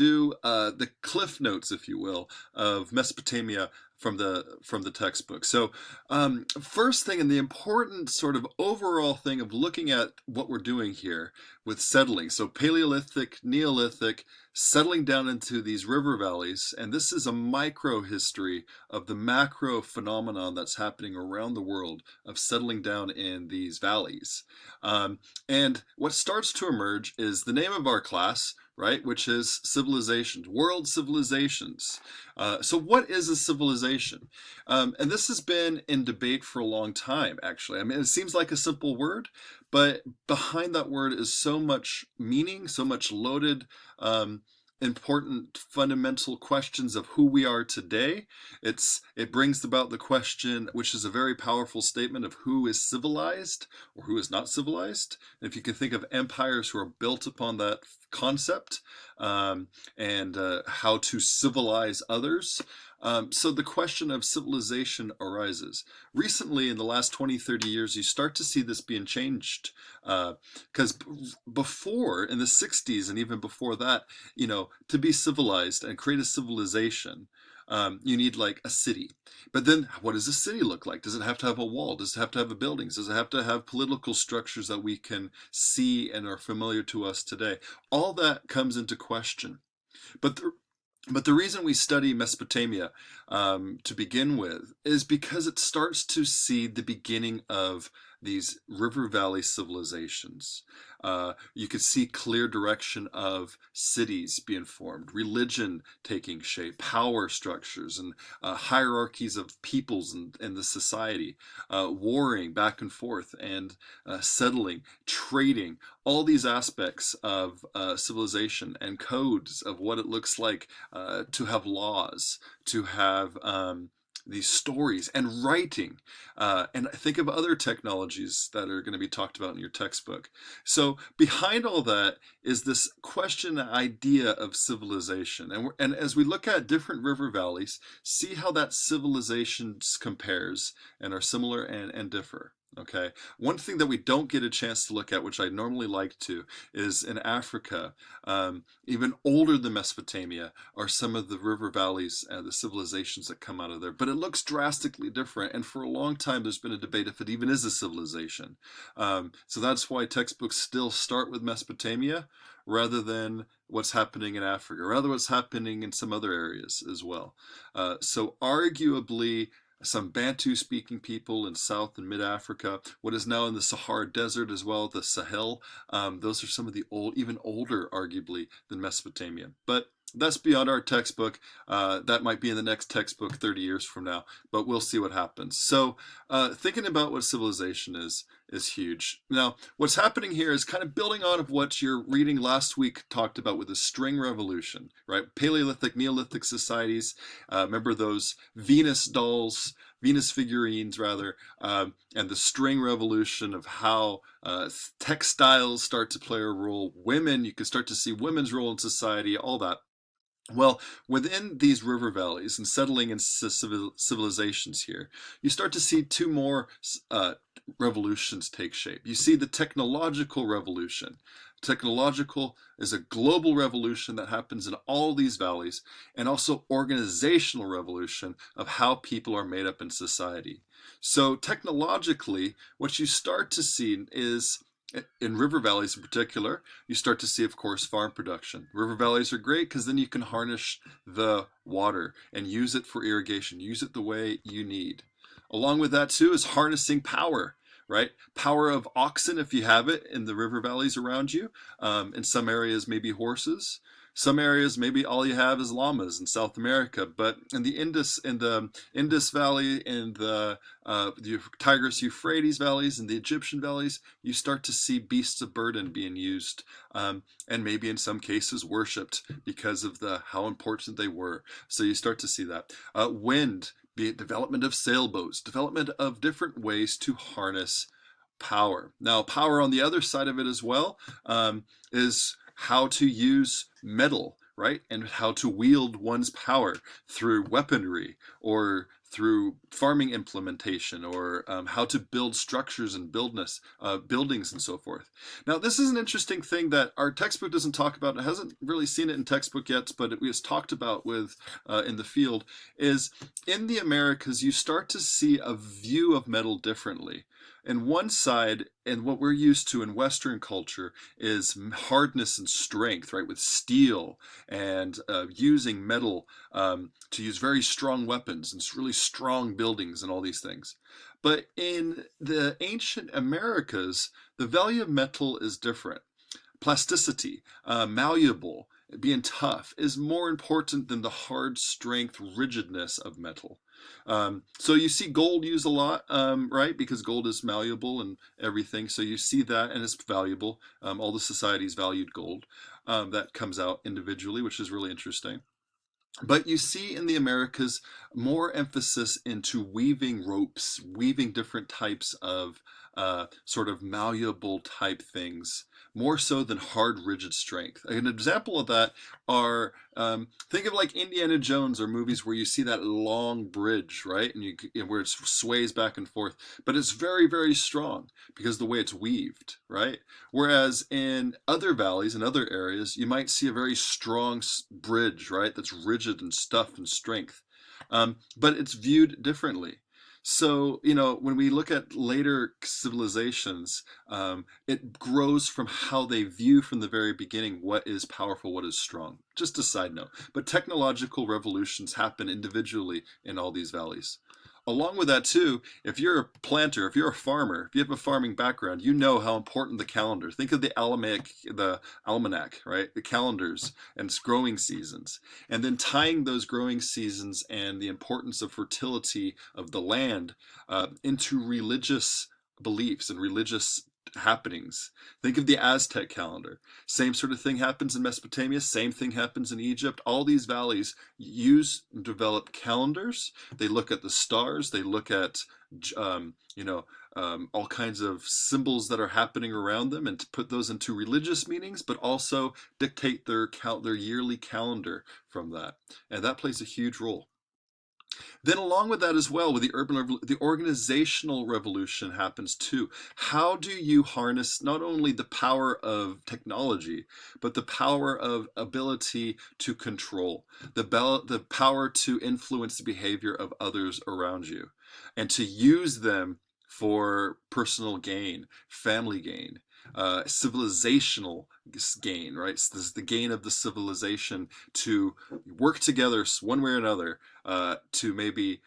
do the cliff notes, if you will, of Mesopotamia from the textbook. So first thing, and the important sort of overall thing of looking at what we're doing here with settling. So Paleolithic, Neolithic, settling down into these river valleys, and this is a micro history of the macro phenomenon that's happening around the world of settling down in these valleys. And what starts to emerge is the name of our class, right, which is civilizations, world civilizations. So what is a civilization? And this has been in debate for a long time, actually. I mean, it seems like a simple word, but behind that word is so much meaning, so much loaded, important fundamental questions of who we are today. It brings about the question, which is a very powerful statement, of who is civilized or who is not civilized. And if you can think of empires who are built upon that concept, and how to civilize others. So the question of civilization arises. Recently, in the last 20, 30 years, you start to see this being changed. Because before, in the 60s and even before that, to be civilized and create a civilization, you need like a city. But then what does a city look like? Does it have to have a wall? Does it have to have buildings? Does it have to have political structures that we can see and are familiar to us today? All that comes into question. But the reason we study Mesopotamia to begin with is because it starts to see the beginning of these river valley civilizations. You could see clear direction of cities being formed, religion taking shape, power structures, and hierarchies of peoples and the society, warring back and forth, and settling, trading, all these aspects of civilization and codes of what it looks like to have laws, to have these stories and writing, and think of other technologies that are going to be talked about in your textbook. So behind all that is this question, idea of civilization, and as we look at different river valleys, see how that civilization compares and are similar and differ. Okay. One thing that we don't get a chance to look at, which I normally like to, is in Africa, even older than Mesopotamia, are some of the river valleys and the civilizations that come out of there. But it looks drastically different. And for a long time, there's been a debate if it even is a civilization. So that's why textbooks still start with Mesopotamia rather than what's happening in Africa, rather what's happening in some other areas as well. So arguably, some Bantu-speaking people in South and Mid-Africa, what is now in the Sahara Desert as well, the Sahel. Those are some of the even older, arguably, than Mesopotamia. But that's beyond our textbook. That might be in the next textbook 30 years from now, but we'll see what happens. So thinking about what civilization is huge. Now, what's happening here is kind of building on of what your reading last week talked about with the string revolution, right? Paleolithic, Neolithic societies. Remember those Venus dolls, Venus figurines rather, and the string revolution of how textiles start to play a role. Women, you can start to see women's role in society, all that. Well, within these river valleys and settling in civilizations here, you start to see two more revolutions take shape. You see the technological revolution. Technological is a global revolution that happens in all these valleys, and also organizational revolution of how people are made up in society. So technologically, what you start to see is, in river valleys in particular, you start to see, of course, farm production. River valleys are great because then you can harness the water and use it for irrigation, use it the way you need. Along with that, too, is harnessing power, right? Power of oxen, if you have it, in the river valleys around you. In some areas, maybe horses. Some areas, maybe all you have is llamas in South America, but in the Indus Valley, in the Tigris-Euphrates valleys, and the Egyptian valleys, you start to see beasts of burden being used, and maybe in some cases worshipped because of how important they were. So you start to see that. Wind, be it development of sailboats, development of different ways to harness power. Now, power on the other side of it as well is how to use metal, right? And how to wield one's power through weaponry or through farming implementation, or how to build structures and buildings and so forth. Now, this is an interesting thing that our textbook doesn't talk about. It hasn't really seen it in textbook yet, but it was talked about with in the field, is in the Americas, you start to see a view of metal differently. And one side, and what we're used to in Western culture, is hardness and strength, right? With steel and using metal to use very strong weapons and really strong buildings and all these things. But in the ancient Americas, the value of metal is different. Plasticity, malleable, being tough is more important than the hard strength, rigidness of metal. So you see gold used a lot, right? Because gold is malleable and everything. So you see that, and it's valuable. All the societies valued gold. That comes out individually, which is really interesting. But you see in the Americas more emphasis into weaving ropes, weaving different types of sort of malleable type things, more so than hard, rigid strength. An example of that are, think of like Indiana Jones or movies where you see that long bridge, right? And where it sways back and forth, but it's very, very strong because the way it's weaved, right? Whereas in other valleys and other areas, you might see a very strong bridge, right? That's rigid and stuff and strength. But it's viewed differently. So, when we look at later civilizations, it grows from how they view from the very beginning what is powerful, what is strong. Just a side note. But technological revolutions happen individually in all these valleys. Along with that, too, if you're a planter, if you're a farmer, if you have a farming background, you know how important the calendar. Think of the almanac, right? The calendars and its growing seasons. And then tying those growing seasons and the importance of fertility of the land into religious beliefs and religious happenings. Think of the Aztec calendar. Same sort of thing happens in Mesopotamia. Same thing happens in Egypt. All these valleys use and develop calendars. They look at the stars. They look at, all kinds of symbols that are happening around them, and to put those into religious meanings, but also dictate their yearly calendar from that. And that plays a huge role. Then along with that as well, with the organizational revolution happens too. How do you harness not only the power of technology, but the power of ability to control, the power to influence the behavior of others around you, and to use them for personal gain, family gain, civilizational gain, right? So this is the gain of the civilization to work together one way or another to maybe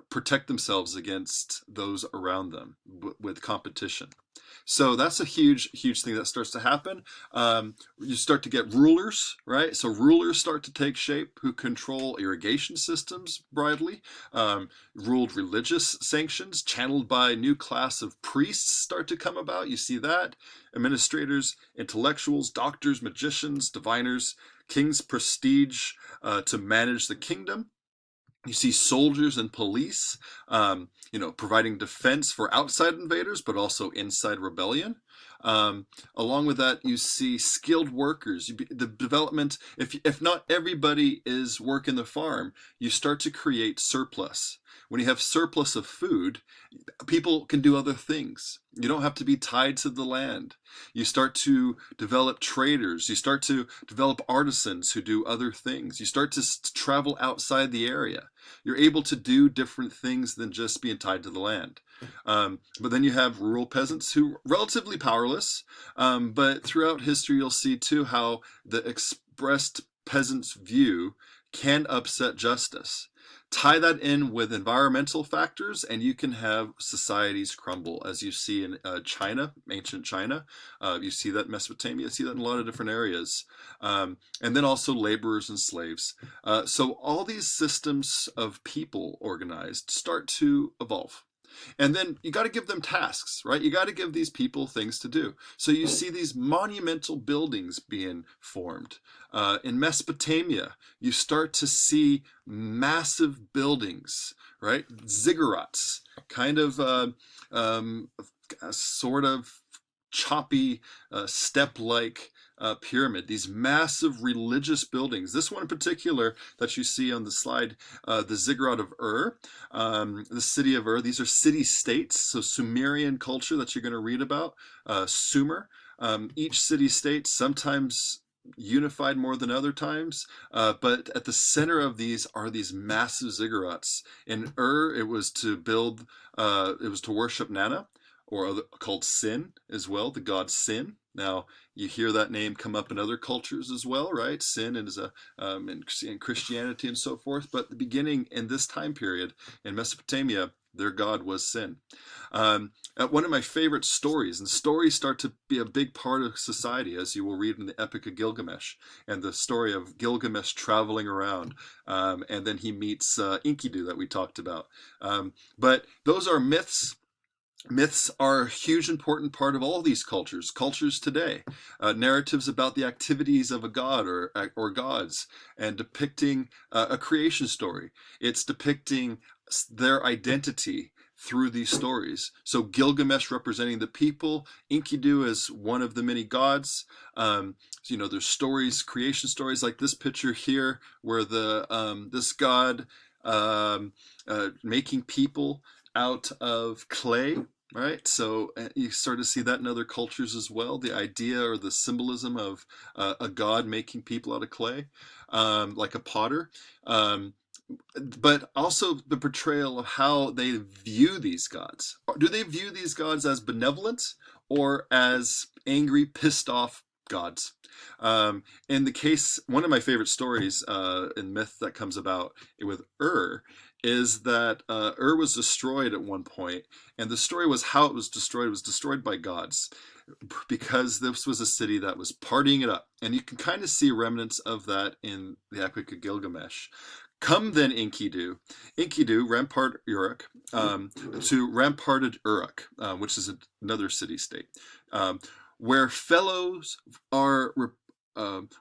protect themselves against those around them with competition. So that's a huge, huge thing that starts to happen. You start to get rulers, right? So rulers start to take shape who control irrigation systems broadly, ruled religious sanctions, channeled by a new class of priests start to come about. You see that. Administrators, intellectuals, doctors, magicians, diviners, king's prestige to manage the kingdom. You see soldiers and police, providing defense for outside invaders, but also inside rebellion. Along with that, you see skilled workers. The development, if not everybody is working the farm, you start to create surplus. When you have surplus of food, people can do other things. You don't have to be tied to the land. You start to develop traders. You start to develop artisans who do other things. You start to travel outside the area. You're able to do different things than just being tied to the land. But then you have rural peasants who are relatively powerless. But throughout history, you'll see too how the expressed peasant's view can upset justice. Tie that in with environmental factors, and you can have societies crumble, as you see in China, ancient China. You see that in Mesopotamia. You see that in a lot of different areas. And then also laborers and slaves. So all these systems of people organized start to evolve. And then you got to give them tasks, right? You got to give these people things to do. So you see these monumental buildings being formed. In Mesopotamia, you start to see massive buildings, right? Ziggurats, kind of sort of choppy, step-like pyramid, these massive religious buildings. This one in particular that you see on the slide, the Ziggurat of Ur, the city of Ur. These are city-states, so Sumerian culture that you're going to read about, Sumer. Each city-state sometimes unified more than other times, but at the center of these are these massive ziggurats. In Ur, it was to build, it was to worship Nana, or called Sin as well, the god Sin. Now, you hear that name come up in other cultures as well, right? Sin is in Christianity and so forth. But the beginning in this time period in Mesopotamia, their god was Sin. One of my favorite stories, and stories start to be a big part of society, as you will read in the Epic of Gilgamesh, and the story of Gilgamesh traveling around, and then he meets Enkidu that we talked about. But those are myths. Myths are a huge important part of all these cultures today. Narratives about the activities of a god or gods, and depicting a creation story. It's depicting their identity through these stories. So Gilgamesh representing the people, Enkidu as one of the many gods. There's stories, creation stories like this picture here, where this god making people out of clay. Right, so you start to see that in other cultures as well, the idea or the symbolism of a god making people out of clay, like a potter, but also the portrayal of how they view these gods. Do they view these gods as benevolent or as angry, pissed off gods? In the case, one of my favorite stories in myth that comes about with Ur is that Ur was destroyed at one point, and the story was how it was destroyed. It was destroyed by gods because this was a city that was partying it up, and you can kind of see remnants of that in the Epic of Gilgamesh. Come then, Enkidu, Rampart Uruk, to Ramparted Uruk, which is another city-state, where fellows are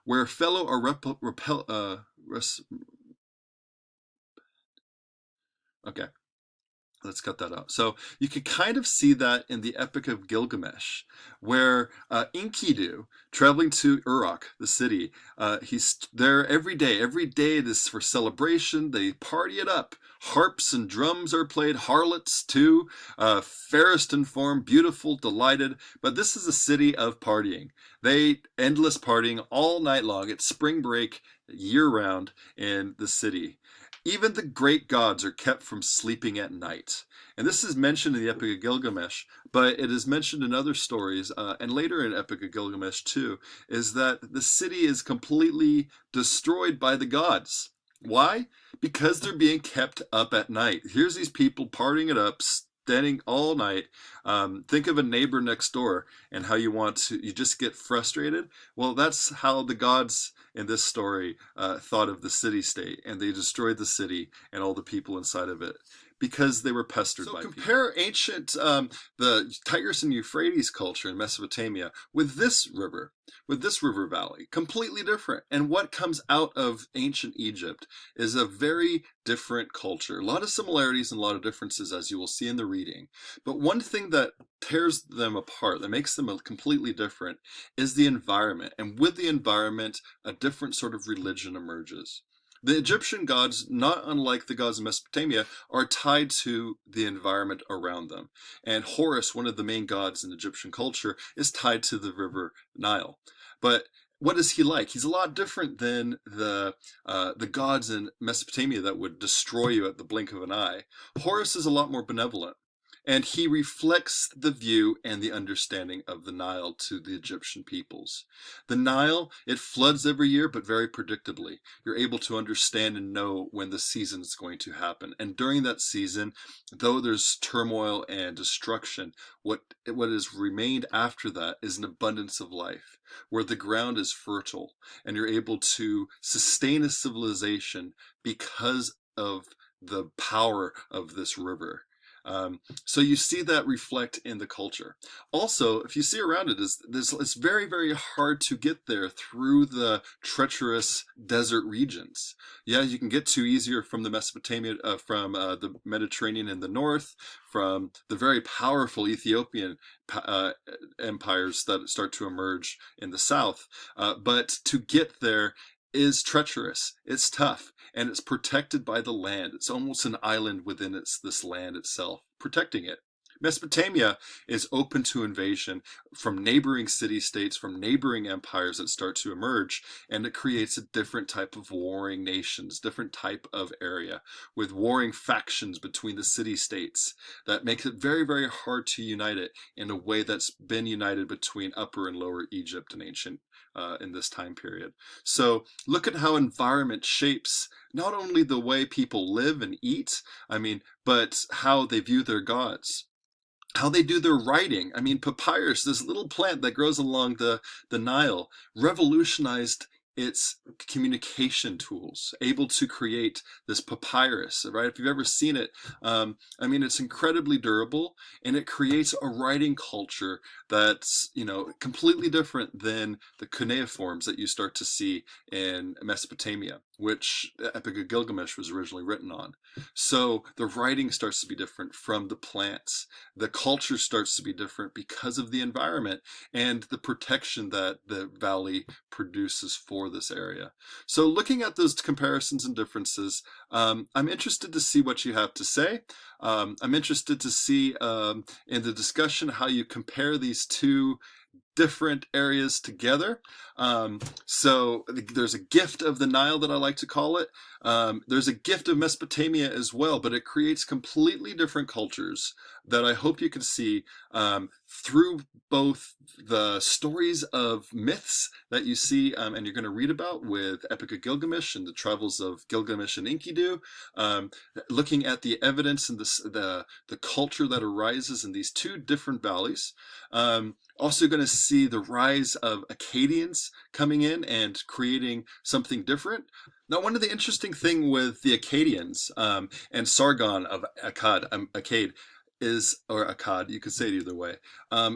where fellow are okay, let's cut that out. So you can kind of see that in the Epic of Gilgamesh, where Enkidu, traveling to Uruk, the city, he's there every day. Every day it is for celebration. They party it up. Harps and drums are played, harlots too, fairest in form, beautiful, delighted. But this is a city of partying. They endless partying all night long. It's spring break year round in the city. Even the great gods are kept from sleeping at night. And this is mentioned in the Epic of Gilgamesh, but it is mentioned in other stories, and later in Epic of Gilgamesh too, is that the city is completely destroyed by the gods. Why? Because they're being kept up at night. Here's these people partying it up, standing all night. Think of a neighbor next door and how you just get frustrated. Well, that's how the gods in this story thought of the city-state, and they destroyed the city and all the people inside of it because they were pestered by people. So compare ancient, the Tigris and Euphrates culture in Mesopotamia with this river valley, completely different. And what comes out of ancient Egypt is a very different culture. A lot of similarities and a lot of differences, as you will see in the reading. But one thing that tears them apart, that makes them completely different, is the environment. And with the environment, a different sort of religion emerges. The Egyptian gods, not unlike the gods of Mesopotamia, are tied to the environment around them. And Horus, one of the main gods in Egyptian culture, is tied to the river Nile. But what is he like? He's a lot different than the gods in Mesopotamia that would destroy you at the blink of an eye. Horus is a lot more benevolent. And he reflects the view and the understanding of the Nile to the Egyptian peoples. The Nile, it floods every year, but very predictably. You're able to understand and know when the season is going to happen. And during that season, though there's turmoil and destruction, what has remained after that is an abundance of life, where the ground is fertile, and you're able to sustain a civilization because of the power of this river. So you see that reflect in the culture. Also, if you see around it, it's very, very hard to get there through the treacherous desert regions. Yeah, you can get to easier from the Mesopotamia, from the Mediterranean in the north, from the very powerful Ethiopian uh, empires that start to emerge in the south. But to get there is treacherous. It's tough, and it's protected by the land. It's almost an island within this land itself, protecting it. Mesopotamia is open to invasion from neighboring city-states, from neighboring empires that start to emerge, and it creates a different type of warring nations, different type of area, with warring factions between the city-states that makes it very, very hard to unite it in a way that's been united between Upper and Lower Egypt and ancient in this time period. So look at how environment shapes not only the way people live and eat, but how they view their gods, how they do their writing. Papyrus, this little plant that grows along the Nile, revolutionized its communication tools, able to create this papyrus, right? If you've ever seen it, it's incredibly durable, and it creates a writing culture that's, completely different than the cuneiforms that you start to see in Mesopotamia, which the Epic of Gilgamesh was originally written on. So the writing starts to be different from the plants. The culture starts to be different because of the environment and the protection that the valley produces for this area. So looking at those comparisons and differences, I'm interested to see what you have to say. I'm interested to see in the discussion how you compare these two different areas together. So there's a gift of the Nile that I like to call it. There's a gift of Mesopotamia as well, but it creates completely different cultures that I hope you can see through both the stories of myths that you see and you're going to read about with Epic of Gilgamesh and the travels of Gilgamesh and Enkidu, looking at the evidence and the culture that arises in these two different valleys. Also going to see the rise of Akkadians coming in and creating something different. Now, one of the interesting thing with the Akkadians and Sargon of Akkad is, or Akkad, you could say it either way,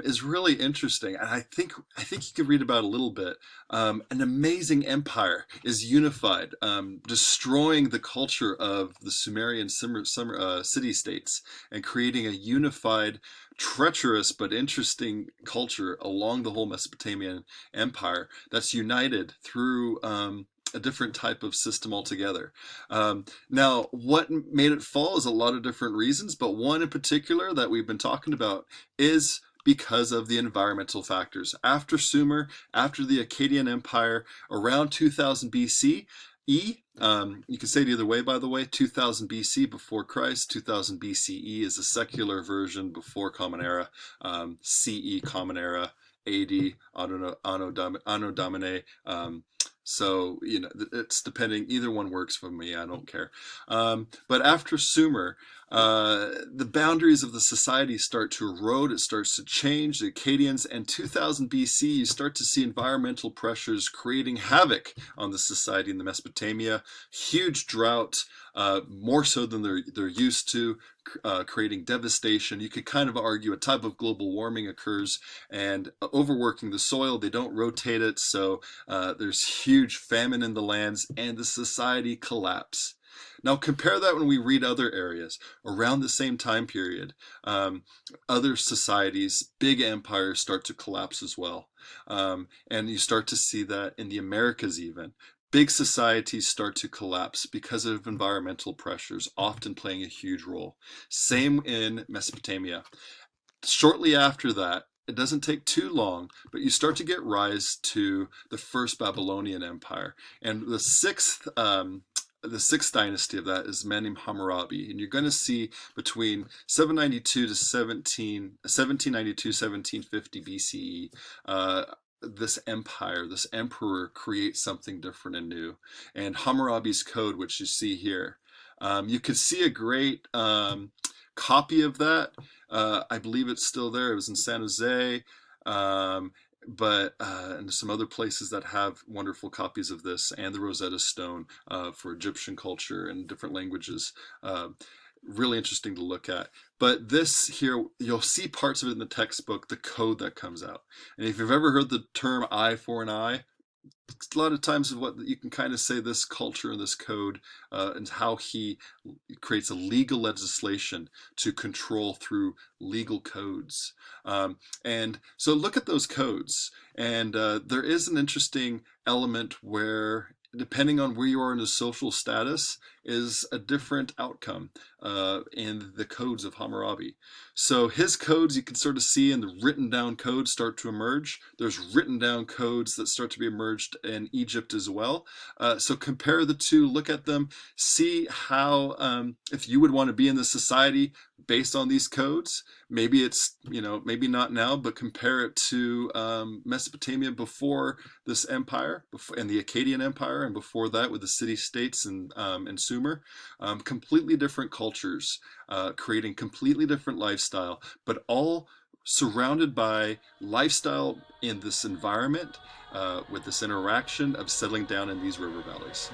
is really interesting. And I think you could read about it a little bit. An amazing empire is unified, destroying the culture of the Sumerian city-states and creating a unified, treacherous but interesting culture along the whole Mesopotamian empire that's united through a different type of system altogether. Now, what made it fall is a lot of different reasons, but one in particular that we've been talking about is because of the environmental factors. After Sumer, after the Akkadian Empire, around 2000 BC, you can say it either way, by the way, 2000 BC before Christ, 2000 BCE is a secular version before Common Era, CE Common Era, AD Anno Domini. So, it's depending. Either one works for me. I don't care. But after Sumer, the boundaries of the society start to erode. It starts to change. The Akkadians, and 2000 BC, you start to see environmental pressures creating havoc on the society in the Mesopotamia. Huge drought, more so than they're used to, creating devastation. You could kind of argue a type of global warming occurs, and overworking the soil. They don't rotate it, so there's huge famine in the lands, and the society collapse. Now compare that when we read other areas around the same time period. Other societies, big empires start to collapse as well. And you start to see that in the Americas even. Big societies start to collapse because of environmental pressures, often playing a huge role. Same in Mesopotamia. Shortly after that, it doesn't take too long, but you start to get rise to the first Babylonian Empire. And the sixth dynasty of that is Menem Hammurabi, and you're going to see between 792 to 1792, 1750 BCE, this empire, this emperor creates something different and new. And Hammurabi's code, which you see here, you could see a great copy of that. I believe it's still there. It was in San Jose. And some other places that have wonderful copies of this, and the Rosetta Stone for Egyptian culture and different languages. Really interesting to look at. But this here, you'll see parts of it in the textbook, the code that comes out. And if you've ever heard the term eye for an eye, a lot of times what you can kind of say this culture and this code and how he creates a legal legislation to control through legal codes. And so look at those codes, and there is an interesting element where depending on where you are in the social status is a different outcome in the codes of Hammurabi. So his codes you can sort of see in the written down codes start to emerge. There's written down codes that start to be emerged in Egypt as well. So compare the two, look at them, see how if you would want to be in the society based on these codes. Maybe it's, maybe not now, but compare it to Mesopotamia before this empire, and the Akkadian Empire, and before that with the city-states and Sumer. Completely different cultures, creating completely different lifestyle, but all surrounded by lifestyle in this environment with this interaction of settling down in these river valleys.